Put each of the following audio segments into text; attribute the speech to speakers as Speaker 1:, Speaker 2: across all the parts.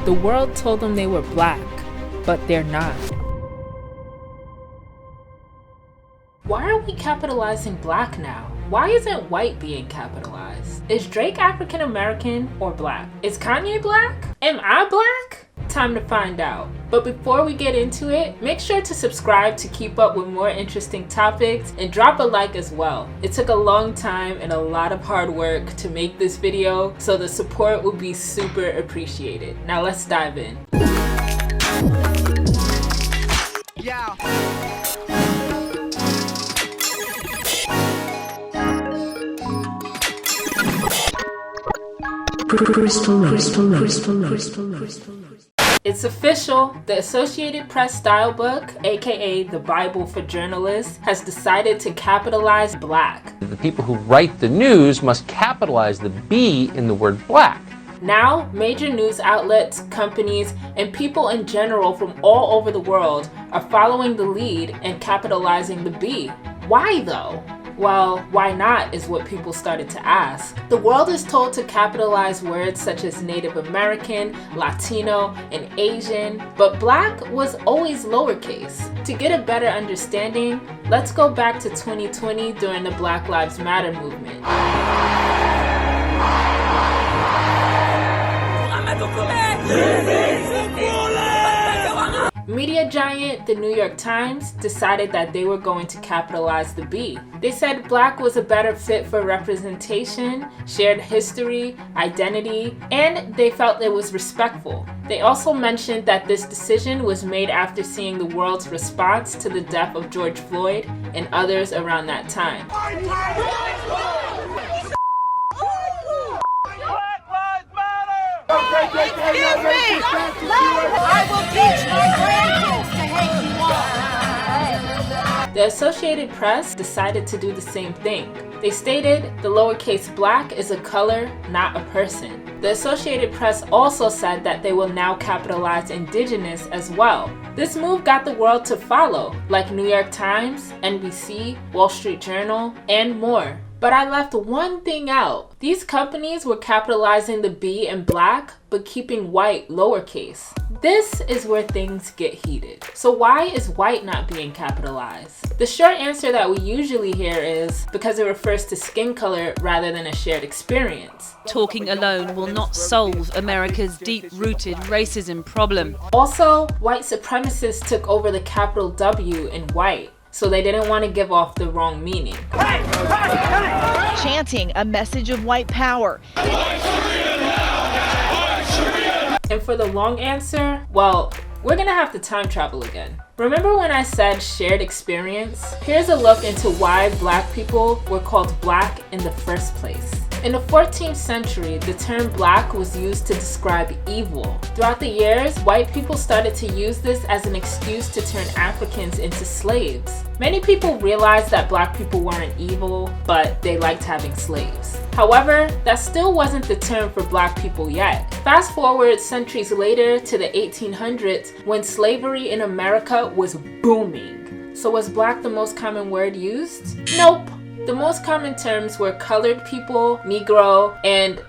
Speaker 1: The world told them they were black, but they're not. Why are we capitalizing black now? Why isn't white being capitalized? Is Drake African American or black? Is Kanye black? Am I black? Time to find out. But before we get into it, make sure to subscribe to keep up with more interesting topics and drop a like as well. It took a long time and a lot of hard work to make this video, so the support will be super appreciated. Now let's dive in.
Speaker 2: Yeah.
Speaker 3: Krystal Lake.
Speaker 1: It's official. The Associated Press style book, aka the Bible for journalists, has decided to capitalize black.
Speaker 4: The people who write the news must capitalize the B in the word black.
Speaker 1: Now, major news outlets, companies, and people in general from all over the world are following the lead and capitalizing the B. Why though? Well, why not is what people started to ask. The world is told to capitalize words such as Native American, Latino, and Asian, but black was always lowercase. To get a better understanding, let's go back to 2020 during the Black Lives Matter movement. Media giant the New York Times decided that they were going to capitalize the B. They said black was a better fit for representation, shared history, identity, and they felt it was respectful. They also mentioned that this decision was made after seeing the world's response to the death of George Floyd and others around that time.
Speaker 2: Excuse me! I will teach my grandkids to hate you all.
Speaker 1: The Associated Press decided to do the same thing. They stated the lowercase black is a color, not a person. The Associated Press also said that they will now capitalize indigenous as well. This move got the world to follow, like New York Times, NBC, Wall Street Journal, and more. But I left one thing out. These companies were capitalizing the B in black, but keeping white lowercase. This is where things get heated. So why is white not being capitalized? The short answer that we usually hear is because it refers to skin color rather than a shared experience.
Speaker 5: Talking alone will not solve America's deep-rooted racism problem.
Speaker 1: Also, white supremacists took over the capital W in white, so they didn't want to give off the wrong meaning.
Speaker 6: Chanting a message of white power.
Speaker 1: And for the long answer, well, we're gonna have to time travel again. Remember when I said shared experience? Here's a look into why black people were called black in the first place. In the 14th century, the term black was used to describe evil. Throughout the years, white people started to use this as an excuse to turn Africans into slaves. Many people realized that black people weren't evil, but they liked having slaves. However, that still wasn't the term for black people yet. Fast forward centuries later to the 1800s, when slavery in America was booming. So was black the most common word used? Nope. The most common terms were colored people, Negro, and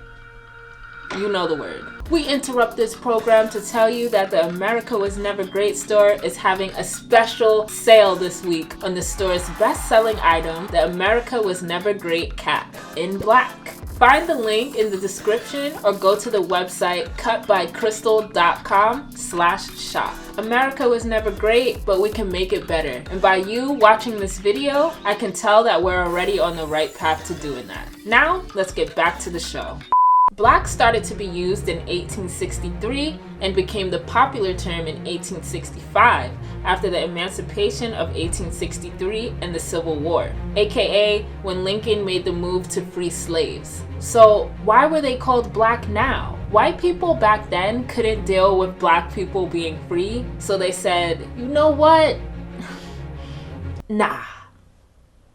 Speaker 1: you know the word. We interrupt this program to tell you that the America Was Never Great store is having a special sale this week on the store's best-selling item, the America Was Never Great cap in black. Find the link in the description or go to the website cutbykrystal.com/shop. America was never great, but we can make it better. And by you watching this video, I can tell that we're already on the right path to doing that. Now, let's get back to the show. Black started to be used in 1863 and became the popular term in 1865 after the emancipation of 1863 and the Civil War, aka when Lincoln made the move to free slaves. So why were they called black now? White people back then couldn't deal with black people being free, so they said, you know what? Nah.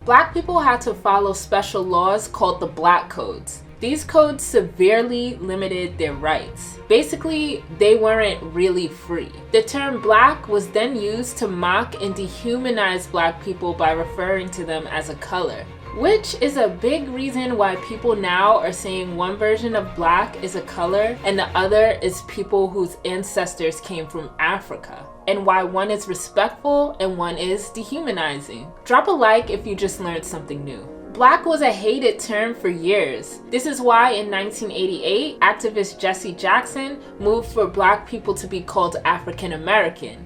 Speaker 1: Black people had to follow special laws called the Black Codes. These codes severely limited their rights. Basically, they weren't really free. The term black was then used to mock and dehumanize black people by referring to them as a color. which is a big reason why people now are saying one version of black is a color and the other is people whose ancestors came from Africa, and why one is respectful and one is dehumanizing. Drop a like if you just learned something new. Black was a hated term for years. This is why in 1988, activist Jesse Jackson moved for black people to be called African American.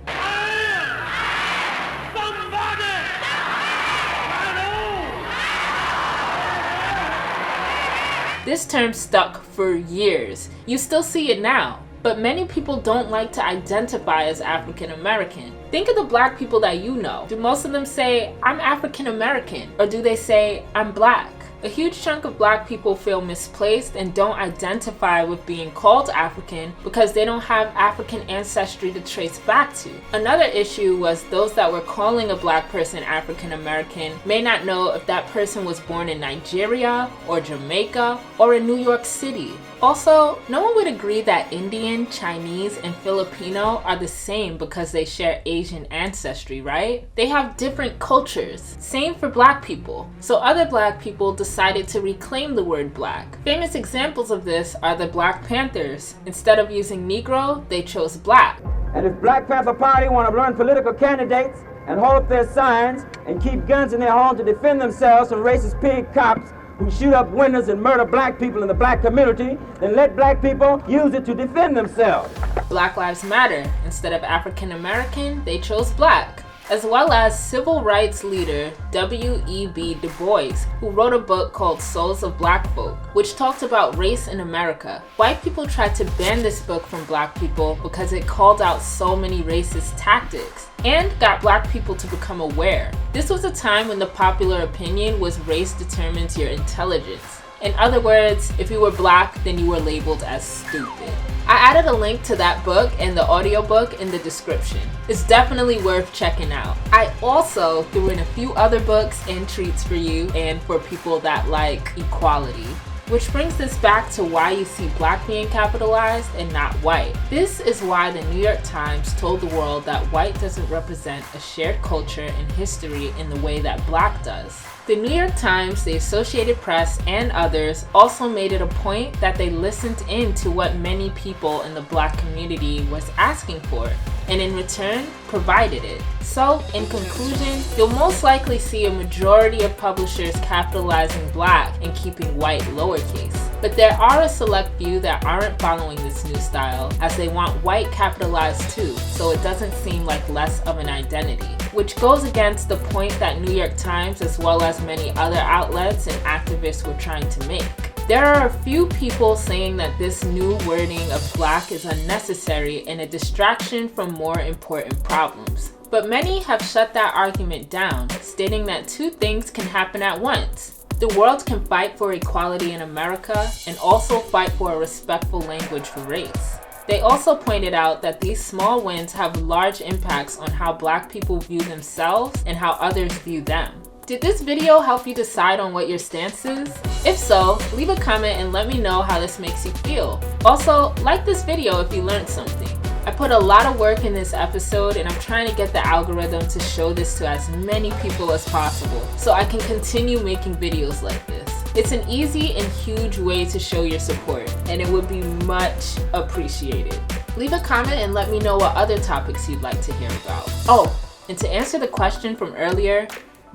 Speaker 1: This term stuck for years. You still see it now. But many people don't like to identify as African American. Think of the black people that you know. Do most of them say, I'm African American? Or do they say, I'm black? A huge chunk of black people feel misplaced and don't identify with being called African because they don't have African ancestry to trace back to. Another issue was those that were calling a black person African American may not know if that person was born in Nigeria or Jamaica or in New York City. Also, no one would agree that Indian, Chinese, and Filipino are the same because they share Asian ancestry, right? They have different cultures. Same for black people. So other black people decided to reclaim the word black. Famous examples of this are the Black Panthers. Instead of using Negro, they chose black.
Speaker 7: And if Black Panther Party want to learn political candidates and hold up their signs and keep guns in their home to defend themselves from racist pig cops who shoot up windows and murder black people in the black community, then let black people use it to defend themselves.
Speaker 1: Black Lives Matter. Instead of African American, they chose black. As well as civil rights leader W.e.b. Du Bois, who wrote a book called Souls of Black Folk, which talked about race in America. White people tried to ban this book from black people because it called out so many racist tactics and got black people to become aware. This was a time when the popular opinion was race determines your intelligence. In other words, if you were black, then you were labeled as stupid. I added a link to that book and the audiobook in the description. It's definitely worth checking out. I also threw in a few other books and treats for you and for people that like equality. Which brings us back to why you see black being capitalized and not white. This is why the New York Times told the world that white doesn't represent a shared culture and history in the way that black does. The New York Times, the Associated Press, and others also made it a point that they listened in to what many people in the black community was asking for, and in return, provided it. So, in conclusion, you'll most likely see a majority of publishers capitalizing black and keeping white lowercase. But there are a select few that aren't following this new style, as they want white capitalized too, so it doesn't seem like less of an identity. Which goes against the point that New York Times, as well as many other outlets and activists, were trying to make. There are a few people saying that this new wording of black is unnecessary and a distraction from more important problems. But many have shut that argument down, stating that two things can happen at once. The world can fight for equality in America and also fight for a respectful language for race. They also pointed out that these small wins have large impacts on how black people view themselves and how others view them. Did this video help you decide on what your stance is? If so, leave a comment and let me know how this makes you feel. Also, like this video if you learned something. I put a lot of work in this episode and I'm trying to get the algorithm to show this to as many people as possible so I can continue making videos like this. It's an easy and huge way to show your support, and it would be much appreciated. Leave a comment and let me know what other topics you'd like to hear about. Oh, and to answer the question from earlier,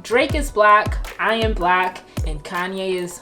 Speaker 1: Drake is black, I am black, and Kanye is